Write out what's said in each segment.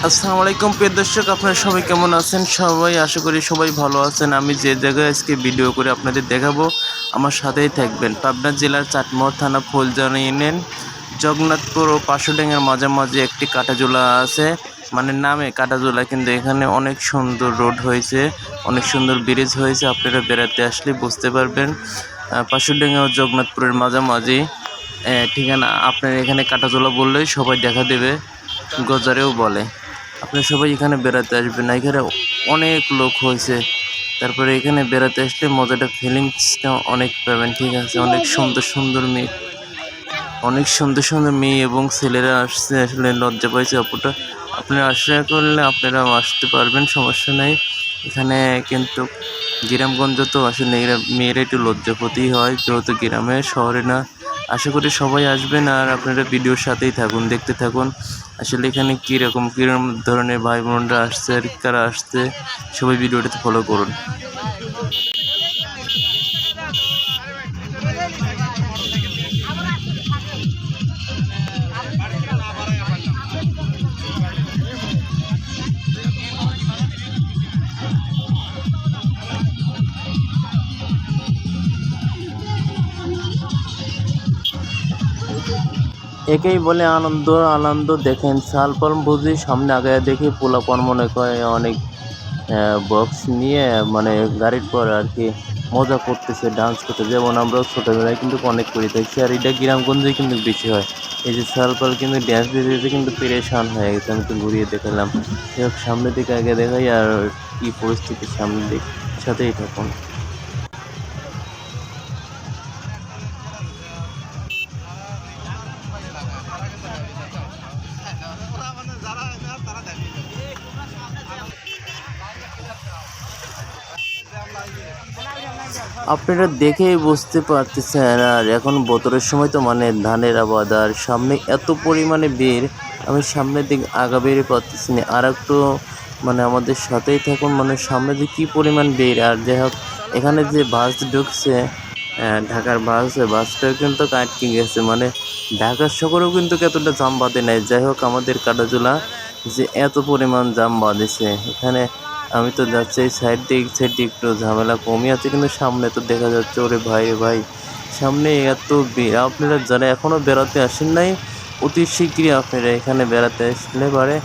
আসসালামু আলাইকুম প্রিয় দর্শক, আপনারা সবাই কেমন আছেন? সবাই আশা করি সবাই ভালো আছেন। আমি যে জায়গায় আজকে ভিডিও করে আপনাদের দেখাবো, আমার সাথেই থাকবেন। পাবনা জেলার চাটমোহর থানা ফুলজানি ইউনিয়ন জগন্নাথপুর ও পাশুডাঙ্গার মাঝামাঝি একটি কাঁটাজোলা আছে, মানে নামে কাঁটাজোলা, কিন্তু এখানে অনেক সুন্দর রোড হয়েছে, অনেক সুন্দর ব্রিজ হয়েছে। আপনারা বেড়াতে আসলে বুঝতে পারবেন। পাশুডাঙ্গা ও জগন্নাথপুরের মাঝামাঝি ঠিকানা। আপনার এখানে কাঁটাজোলা বললেই সবাই দেখা দেবে, গজারেও বলে। আপনারা সবাই এখানে বেড়াতে আসবেন। এখানে অনেক লোক হয়েছে, তারপরে এখানে বেড়াতে আসলে মজাটা ফিলিংসটা অনেক পাবেন। ঠিক আছে, অনেক সুন্দর সুন্দর মেয়ে, অনেক সুন্দর সুন্দর মেয়ে এবং ছেলেরা আসছে। আসলে লজ্জা পাইছে অপুটা। আপনারা আশা করলে আপনারা আসতে পারবেন, সমস্যা নাই। এখানে কিন্তু গ্রামগঞ্জ তো আসলে মেয়েরা একটু লজ্জাপতি হয়, যেহেতু গ্রামে, শহরে না। আশা করি সবাই আসবেন, আর আপনারা ভিডিওর সাথেই থাকুন, দেখতে থাকুন। আসলে এখানে কীরকম ধরনের ভাই বোনরা আসছে, আর কারা আসছে, সবাই ভিডিওটাতে ফলো করুন। একেই বলে আনন্দ। আনন্দ দেখেন, সালপাল বুঝি সামনে আগায় দেখি পোলাপান মনে করে অনেক বক্স নিয়ে, মানে গাড়ির পর আর কি মজা করতেছে, ডান্স করতে। যেমন আমরাও ছোটোবেলায় কিন্তু অনেক করে থাকছি, আর এটা গ্রামগঞ্জে কিন্তু বেশি হয়। এই যে সালপাল কিন্তু ড্যান্স দিতে দিতে কিন্তু পেরেশান হয়ে গেছে। আমি তো ঘুরিয়ে দেখালাম। সামনের দিকে আগে দেখাই, আর কি পরিস্থিতির সামনের দিক, সাথেই থাকুন। আপনারা দেখেই বুঝতে পারতেছেন। আর এখন বছরের সময় তো, মানে ধানের আবাদ, আর সামনে এত পরিমাণে ভিড়, আমি সামনের দিক বেড়ে পারতেছি না। আর একটু মানে আমাদের সাথেই থাকুন, মানে সামনে যে কী পরিমাণ ভিড়। আর যাই হোক, এখানে যে বাস ঢুকছে, ঢাকার বাসটাও কিন্তু আটকে গেছে, মানে ঢাকার শহরেও কিন্তু এতটা জাম বাঁধে নাই। যাই হোক, আমাদের কাটাজোলা যে এত পরিমাণ জাম বাঁধেছে এখানে। আমি তো যাচ্ছি এই সাইড দিয়ে একটু ঝামেলা কমই আছে, কিন্তু সামনে তো দেখা যাচ্ছে, ওরে ভাই রে ভাই, সামনে এত ভিড়। আপনারা যারা এখনও বেড়াতে আসেন নাই, অতি শীঘ্রই আপনারা এখানে বেড়াতে আসলে পারে।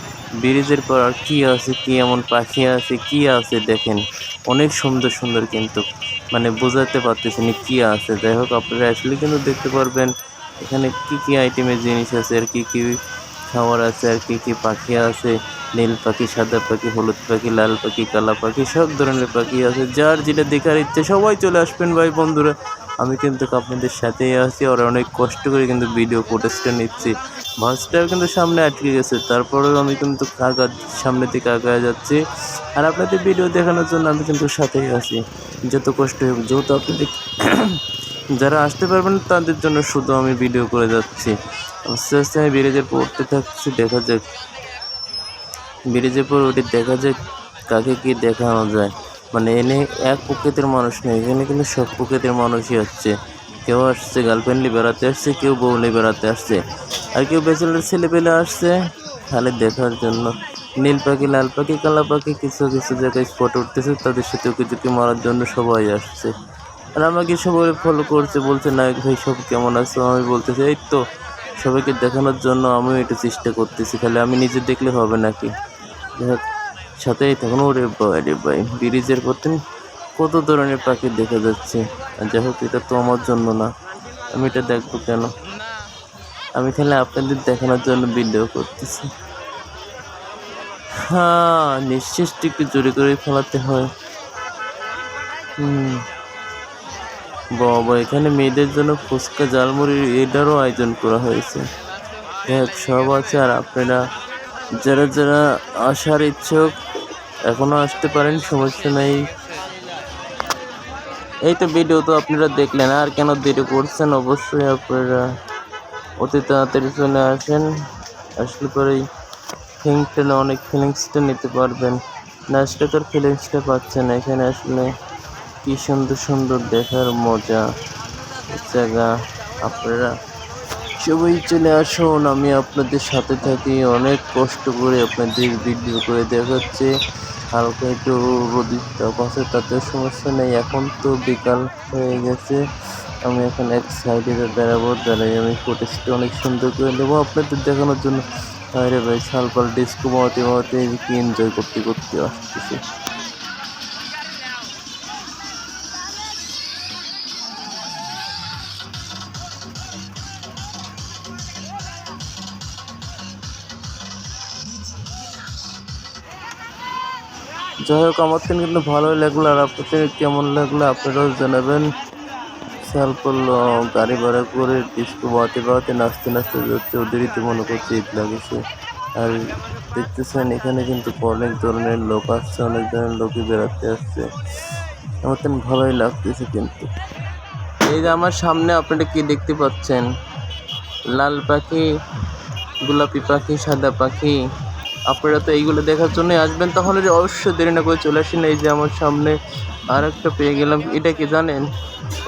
ব্রিজের পর আর কী আছে, কী এমন পাখি আছে, কী আছে দেখেন, অনেক সুন্দর সুন্দর, কিন্তু মানে বোঝাতে পারতেছি না কী আছে। যাই হোক, আপনারা আসলে কিন্তু দেখতে পারবেন এখানে কী কী আইটেমের জিনিস আছে, আর কী কী খাবার আছে, আর কী কী পাখি আছে। নীল পাখি, সাদা পাখি, হলুদ পাখি, লাল পাখি, কালা পাখি, সব ধরনের পাখি আছে। যার যেটা দেখার ইচ্ছে সবাই চলে আসবেন ভাই বন্ধুরা। আমি কিন্তু আপনাদের সাথেই আছি, আর অনেক কষ্ট করে কিন্তু ভিডিও ফুটেজটা নিচ্ছি। বাসটাও কিন্তু সামনে আটকে গেছে, তারপরেও আমি কিন্তু সামনের দিকে আগায় যাচ্ছি। আর আপনাদের ভিডিও দেখানোর জন্য আমি কিন্তু সাথেই আছি, যত কষ্ট হোক। যেহেতু আপনাদের যারা আসতে পারবেন তাদের জন্য শুধু আমি ভিডিও করে যাচ্ছি। আস্তে আস্তে আমি ব্রিজের পড়তে থাকছি, দেখা যাক ব্রিজের পর ওটি, দেখা যাক কাকে কি দেখানো যায়। মানে এনে এক প্রকৃতির মানুষ নেই, এখানে কিন্তু সব প্রকৃতির মানুষই হচ্ছে। কেউ আসছে গার্লফ্রেন্ড নিয়ে বেড়াতে আসছে, কেউ বউ নিয়ে বেড়াতে আসছে, আর কেউ ব্যাচেলার ছেলে পেলে আসছে খালি দেখার জন্য। নীল পাখি, লাল পাখি, কালা পাখি, কিছু কিছু জায়গায় ফটো উঠতেছে, তাদের সাথে কিছু মারার জন্য সবাই আসছে। আর আমাকে সবাই ফলো করছে, বলছে নায়ক ভাই সব কেমন আছো। আমি বলতেছি এই তো, সবাইকে দেখানোর জন্য আমিও একটু চেষ্টা করতেছি, খালি আমি নিজে দেখলে হবে নাকি। যাই হোক, সাথেই থাকুন। ওরে ভাই রে ভাই, ব্রিজের পথে কত ধরনের পাখি দেখা যাচ্ছে। যাই হোক, এটা তো আমার জন্য না, আমি এটা দেখবো কেন? আমি খালি আপনাদের দেখানোর জন্য ভিডিও করতেছি। হ্যাঁ, নিঃশ্বাসটি একটু জোরে করে ফেলাতে হয়। বাবা, এখানে মেয়েদের জন্য ফুচকা, ঝালমুড়ির এটারও আয়োজন করা হয়েছে। যাই সব আছে। আর আপনারা যারা যারা আসার ইচ্ছুক এখনও আসতে পারেন, সমস্যা নেই। এই তো ভিডিও তো আপনারা দেখলেন, আর কেন দেরি করছেন? অবশ্যই আপনারা অতি তাড়াতাড়ি চলে আসেন। আসলে পরেই অনেক ফিলিংসটা নিতে পারবেন। নাচটাকার ফিলিংসটা পাচ্ছেন এখানে। আসলে কি সুন্দর সুন্দর দেখার মজা জায়গা। আপনারা সবাই চলে আসুন, আমি আপনাদের সাথে থাকি। অনেক কষ্ট করে আপনাদের ভিডিও করে দেখাচ্ছে। হালকা একটু রোদের তাপ আছে, তাতে সমস্যা নেই। এখন তো বিকাল হয়ে গেছে, আমি এখন এক সাইডে দাঁড়াবো। দাঁড়াই আমি ফুটেজটা অনেক সুন্দর করে নেবো আপনাদের দেখানোর জন্য। আরে ভাই, সালপাল ডিস্কো মারতে কি এনজয় করতে করতে আসতেছে। যাই হোক, আমার তো কিন্তু ভালোই লাগলো, আর আপনাদের কেমন লাগলো আপনারাও জানাবেন। সালপাল গাড়ি ভাড়া করে ডিস্কো বাজাতে নাচতে নাচতে যাচ্ছে, ওদেরই তো মনে করছে ঈদ লাগেছে। আর দেখতেছেন এখানে কিন্তু অনেক ধরনের লোক আসছে, অনেক ধরনের লোকই বেড়াতে আসছে। আমার তো ভালোই লাগতেছে। কিন্তু এই যে আমার সামনে আপনারা কি দেখতে পাচ্ছেন, লাল পাখি, গোলাপি পাখি, সাদা পাখি। আপনারা তো এইগুলো দেখার জন্যই আসবেন, তাহলে যে অবশ্যই দেরি না করে চলে আসেন। এই যে আমার সামনে আর একটা পেয়ে গেলাম। এটা কি জানেন?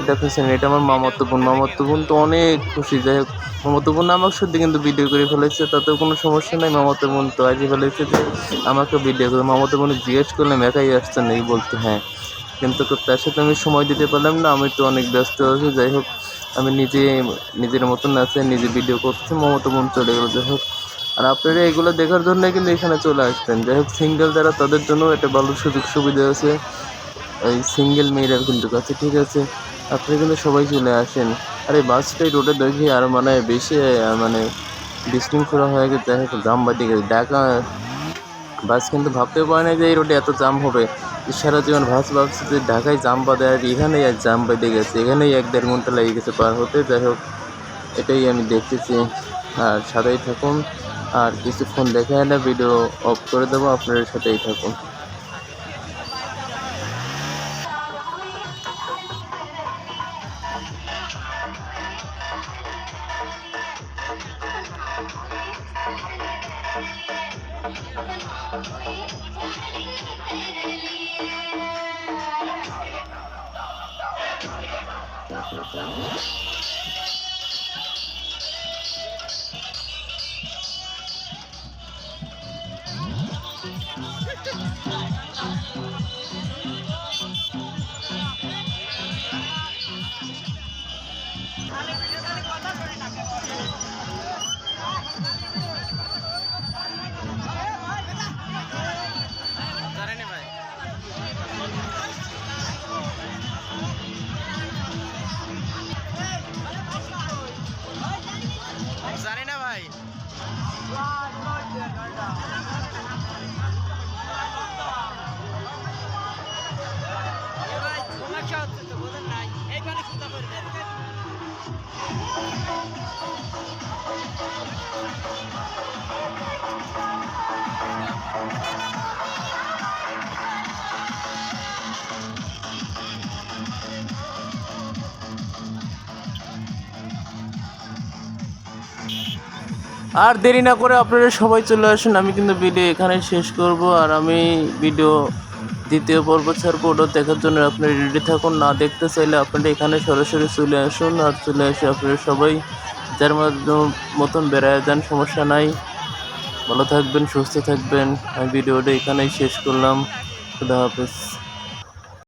এটা পেয়েছেন, এটা আমার মামাতো বোন। মামাতো বোন তো অনেক খুশি। যাই হোক, মামাতো বোন আমার সাথে কিন্তু ভিডিও করে ফেলেছে, তাতেও কোনো সমস্যা নেই। মামাতো বোন তো আজই ফেলেছে যে আমাকে ভিডিও করে। মামাতো বোন জিজ্ঞেস করলাম একাই আসছেন এই বলতে হ্যাঁ, কিন্তু তার সাথে আমি সময় দিতে পারলাম না, আমি তো অনেক ব্যস্ত আছি। যাই হোক, আমি নিজের মতন আছে, নিজে ভিডিও করছি, মামাতো বোন চলে গেলো। যাই হোক, আর আপনারা এগুলো দেখার জন্য কিন্তু এখানে চলে আসবেন। যাই হোক, সিঙ্গেল যারা তাদের জন্য একটা ভালো সুযোগ সুবিধা আছে, এই সিঙ্গেল মেয়েরা কিন্তু কাছে, ঠিক আছে? আপনারা কিন্তু সবাই চলে আসেন। আর এই বাসটাই রোডে দেখি আর মানে বেশি মানে বিশৃঙ্খলা হয়ে গেছে। যাই হোক, জাম বাড়িয়ে গেছে। ঢাকা বাস কিন্তু ভাবতেও পারে না যে এই রোডে এত জাম হবে। সারা জীবন ভাবছি যে ঢাকায় জাম বাঁধে, আর এখানেই এক জাম বেঁধে গেছে, এখানেই 1-1.5 ঘন্টা লেগে গেছে পার হতে। যাই হোক, এটাই আমি দেখতেছি। আর সাথেই থাকুন, আর কিছুক্ষণ দেখে এলে ভিডিও অফ করে দেবো, আপনাদের সাথেই থাকুন। জানি না ভাই। সমস্যা হচ্ছে তো, বোঝেন নাই, এইখানে সুতা করবেন। আর দেরি না করে আপনারা সবাই চলে আসুন। আমি কিন্তু ভিডিও এখানে শেষ করব, আর আমি ভিডিও দ্বিতীয় পর্ব ছাড়বো, ওটা দেখার জন্য আপনারা রেডি থাকুন। না দেখতে চাইলে আপনারা এখানে সরাসরি চলে আসুন, আর চলে এসে আপনারা সবাই যার মতন বেড়ায় যান, সমস্যা নাই। ভালো থাকবেন, সুস্থ থাকবেন। আমি ভিডিওটা এখানেই শেষ করলাম। খুদা হাফেজ।